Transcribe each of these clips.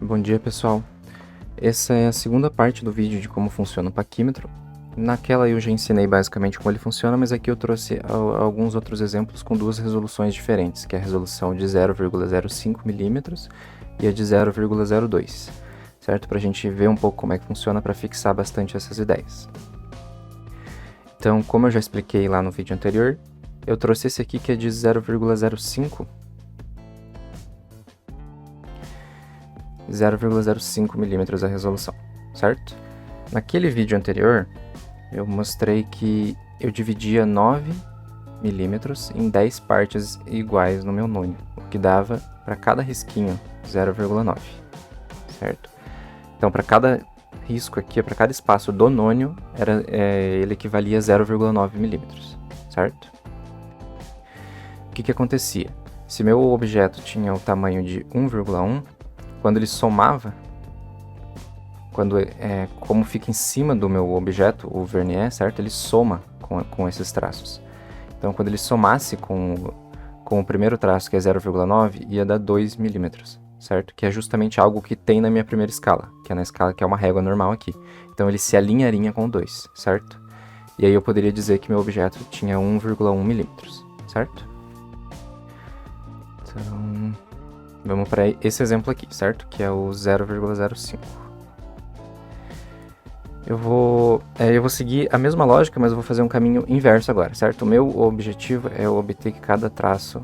Bom dia, pessoal. Essa é a segunda parte do vídeo de como funciona o paquímetro. Naquela eu já ensinei basicamente como ele funciona, mas aqui eu trouxe alguns outros exemplos com duas resoluções diferentes, que é a resolução de 0,05 milímetros e a de 0,02, certo? Para a gente ver um pouco como é que funciona para fixar bastante essas ideias. Então, como eu já expliquei lá no vídeo anterior, eu trouxe esse aqui que é de 0,05 milímetros a resolução, certo? Naquele vídeo anterior, eu mostrei que eu dividia 9 milímetros em 10 partes iguais no meu nônio, o que dava para cada risquinho 0,9, certo? Então, para cada risco aqui, para cada espaço do nônio, ele equivalia a 0,9 milímetros, certo? O que acontecia? Se meu objeto tinha o tamanho de 1,1, quando ele somava, como fica em cima do meu objeto, o vernier, certo? Ele soma com esses traços. Então, quando ele somasse com o primeiro traço, que é 0,9, ia dar 2 milímetros, certo? Que é justamente algo que tem na minha primeira escala, que é na escala que é uma régua normal aqui. Então, ele se alinharia com 2, certo? E aí eu poderia dizer que meu objeto tinha 1,1 milímetros, certo? Então, vamos para esse exemplo aqui, certo? Que é o 0,05. Eu vou seguir a mesma lógica, mas eu vou fazer um caminho inverso agora, certo? O meu objetivo é obter que cada traço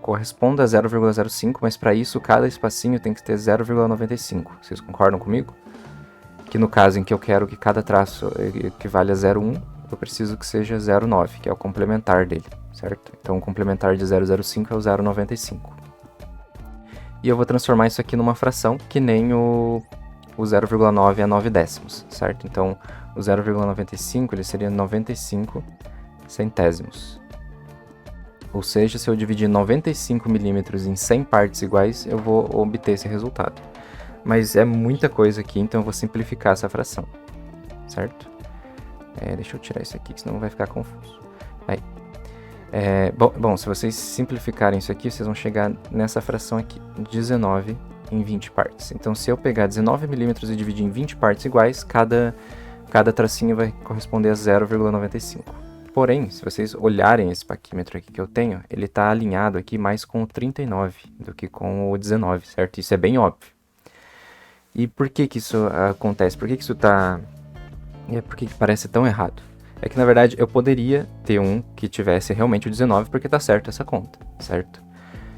corresponda a 0,05, mas para isso cada espacinho tem que ter 0,95. Vocês concordam comigo? Que no caso em que eu quero que cada traço equivalha a 0,1, eu preciso que seja 0,9, que é o complementar dele, certo? Então o complementar de 0,05 é o 0,95. E eu vou transformar isso aqui numa fração, que nem o 0,9 é 9 décimos, certo? Então, o 0,95 ele seria 95 centésimos. Ou seja, se eu dividir 95 milímetros em 100 partes iguais, eu vou obter esse resultado. Mas é muita coisa aqui, então eu vou simplificar essa fração, certo? Deixa eu tirar isso aqui, senão vai ficar confuso. Aí. Bom, se vocês simplificarem isso aqui, vocês vão chegar nessa fração aqui, 19 em 20 partes. Então, se eu pegar 19 milímetros e dividir em 20 partes iguais, cada tracinho vai corresponder a 0,95. Porém, se vocês olharem esse paquímetro aqui que eu tenho, ele está alinhado aqui mais com o 39 do que com o 19, certo? Isso é bem óbvio. E por que isso acontece? Por que isso tá... Por que parece tão errado? É que, na verdade, eu poderia ter um que tivesse realmente o 19 porque tá certo essa conta, certo?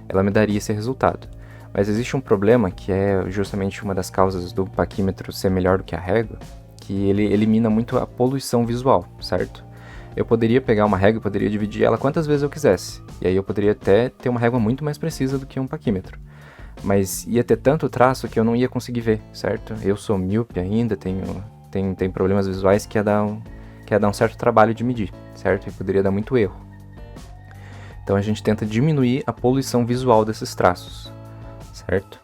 Ela me daria esse resultado. Mas existe um problema, que é justamente uma das causas do paquímetro ser melhor do que a régua, que ele elimina muito a poluição visual, certo? Eu poderia pegar uma régua e poderia dividir ela quantas vezes eu quisesse, e aí eu poderia até ter uma régua muito mais precisa do que um paquímetro. Mas ia ter tanto traço que eu não ia conseguir ver, certo? Eu sou míope ainda, tem problemas visuais que ia dar um certo trabalho de medir, certo? E poderia dar muito erro. Então a gente tenta diminuir a poluição visual desses traços, certo?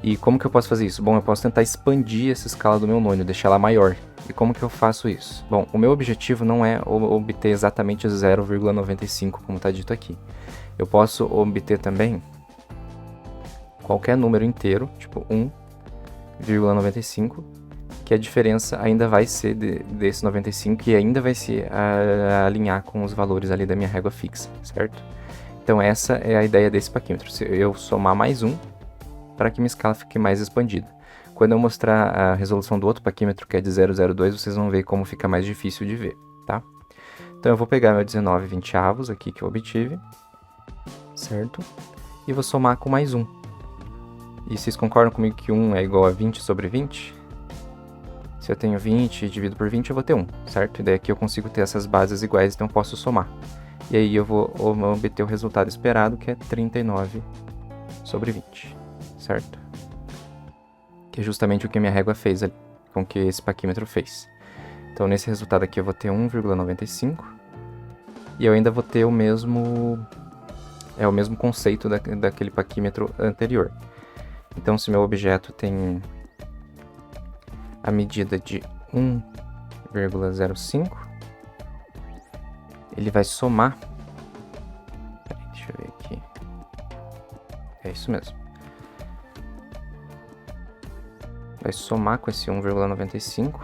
E como que eu posso fazer isso? Bom, eu posso tentar expandir essa escala do meu nônio, deixar ela maior. E como que eu faço isso? Bom, o meu objetivo não é obter exatamente 0,95, como está dito aqui. Eu posso obter também qualquer número inteiro, tipo 1,95, que a diferença ainda vai ser desse 95 e ainda vai se alinhar com os valores ali da minha régua fixa, certo? Então essa é a ideia desse paquímetro, se eu somar mais um para que minha escala fique mais expandida. Quando eu mostrar a resolução do outro paquímetro, que é de 0,02, vocês vão ver como fica mais difícil de ver, tá? Então eu vou pegar meu 19/20 aqui que eu obtive, certo? E vou somar com mais um. E vocês concordam comigo que 1 é igual a 20 sobre 20? Se eu tenho 20 e divido por 20, eu vou ter 1, certo? E daí aqui eu consigo ter essas bases iguais, então eu posso somar. E aí eu vou obter o resultado esperado, que é 39 sobre 20, certo? Que é justamente o que a minha régua fez ali, com que esse paquímetro fez. Então nesse resultado aqui eu vou ter 1,95 e eu ainda vou ter o mesmo conceito daquele paquímetro anterior. Então se meu objeto tem a medida de 1,05, ele vai somar, deixa eu ver aqui, é isso mesmo, vai somar com esse 1,95.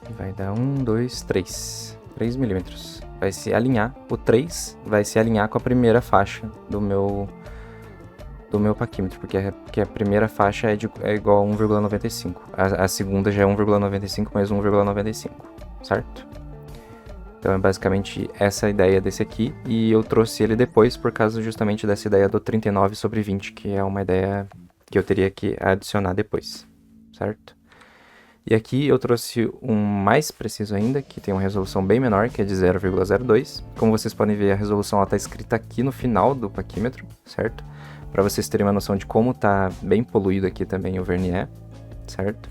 E vai dar 1, 2, 3. 3 milímetros. Vai se alinhar, o 3 vai se alinhar com a primeira faixa do meu paquímetro, porque a primeira faixa é igual a 1,95. A segunda já é 1,95 mais 1,95, certo? Então é basicamente essa a ideia desse aqui, e eu trouxe ele depois por causa justamente dessa ideia do 39/20, que é uma ideia que eu teria que adicionar depois, certo? E aqui eu trouxe um mais preciso ainda, que tem uma resolução bem menor, que é de 0,02. Como vocês podem ver, a resolução está escrita aqui no final do paquímetro, certo? Para vocês terem uma noção de como está bem poluído aqui também o vernier, certo?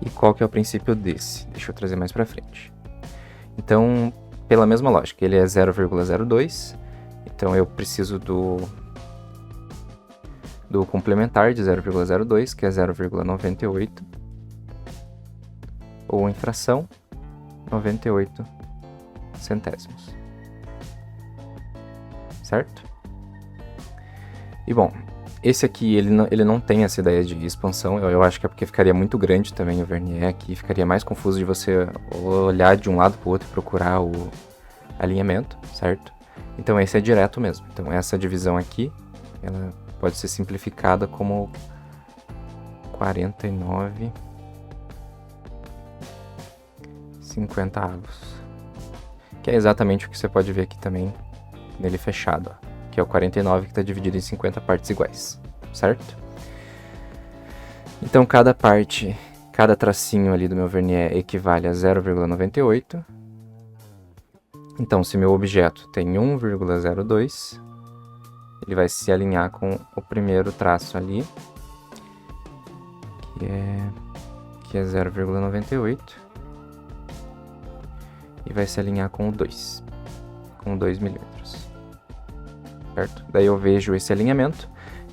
E qual que é o princípio desse? Deixa eu trazer mais para frente. Então, pela mesma lógica, ele é 0,02, então eu preciso do complementar de 0,02, que é 0,98, ou em fração, 98 centésimos. Certo? E bom, esse aqui ele não tem essa ideia de expansão, eu acho que é porque ficaria muito grande também o vernier aqui, ficaria mais confuso de você olhar de um lado para o outro e procurar o alinhamento, certo? Então esse é direto mesmo. Então essa divisão aqui, ela pode ser simplificada como 49 50avos, que é exatamente o que você pode ver aqui também nele fechado, ó, que é o 49 que está dividido em 50 partes iguais, certo? Então cada parte, cada tracinho ali do meu vernier equivale a 0,98. Então se meu objeto tem 1,02, ele vai se alinhar com o primeiro traço ali, que é 0,98. E vai se alinhar com o 2, com 2 milímetros, certo? Daí eu vejo esse alinhamento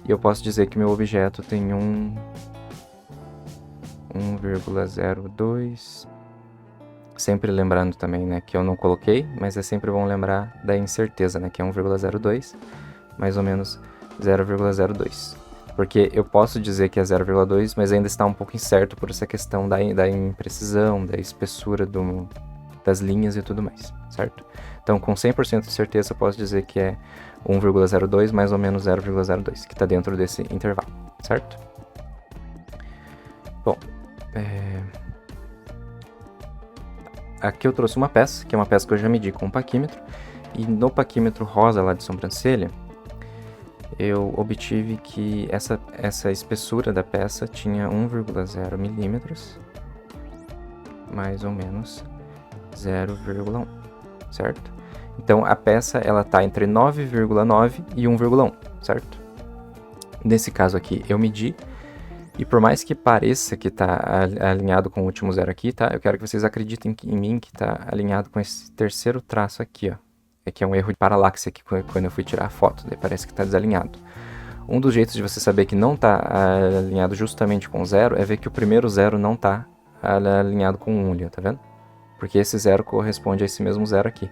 e eu posso dizer que meu objeto tem 1,02. Sempre lembrando também, né, que eu não coloquei, mas é sempre bom lembrar da incerteza, né, que é 1,02, mais ou menos 0,02. Porque eu posso dizer que é 0,2, mas ainda está um pouco incerto por essa questão da imprecisão, da espessura das linhas e tudo mais, certo? Então, com 100% de certeza, eu posso dizer que é 1,02 mais ou menos 0,02, que está dentro desse intervalo, certo? Bom, aqui eu trouxe uma peça, que é uma peça que eu já medi com um paquímetro, e no paquímetro rosa lá de sobrancelha, eu obtive que essa espessura da peça tinha 1,0 milímetros, mais ou menos 0,1, certo? Então a peça ela tá entre 9,9 e 1,1, certo? Nesse caso aqui eu medi, e por mais que pareça que tá alinhado com o último zero aqui, tá? Eu quero que vocês acreditem em mim que tá alinhado com esse terceiro traço aqui, ó. É que é um erro de paralaxe aqui quando eu fui tirar a foto, daí parece que tá desalinhado. Um dos jeitos de você saber que não tá alinhado justamente com o zero é ver que o primeiro zero não tá alinhado com o 1 ali, ó, tá vendo? Porque esse zero corresponde a esse mesmo zero aqui.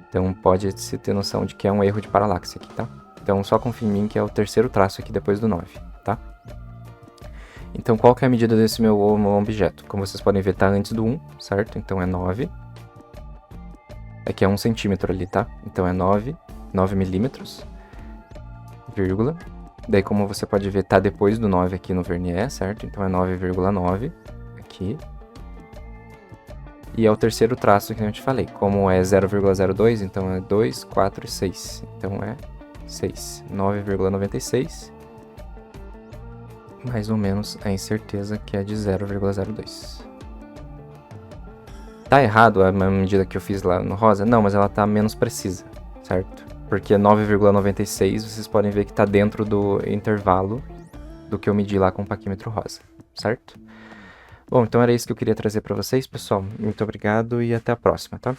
Então pode se ter noção de que é um erro de paralaxe aqui, tá? Então só confia em mim que é o terceiro traço aqui depois do 9, tá? Então qual que é a medida desse meu objeto? Como vocês podem ver, tá antes do 1, certo? Então é 9. Aqui é 1 centímetro ali, tá? Então é 9 milímetros, vírgula. Daí como você pode ver, tá depois do 9 aqui no vernier, certo? Então é 9,9 aqui. E é o terceiro traço que eu te falei. Como é 0,02, então é 2, 4 e 6. Então é 6. 9,96. Mais ou menos a incerteza que é de 0,02. Tá errado a medida que eu fiz lá no rosa? Não, mas ela tá menos precisa, certo? Porque 9,96 vocês podem ver que tá dentro do intervalo do que eu medi lá com o paquímetro rosa, certo? Bom, então era isso que eu queria trazer para vocês, pessoal. Muito obrigado e até a próxima, tá?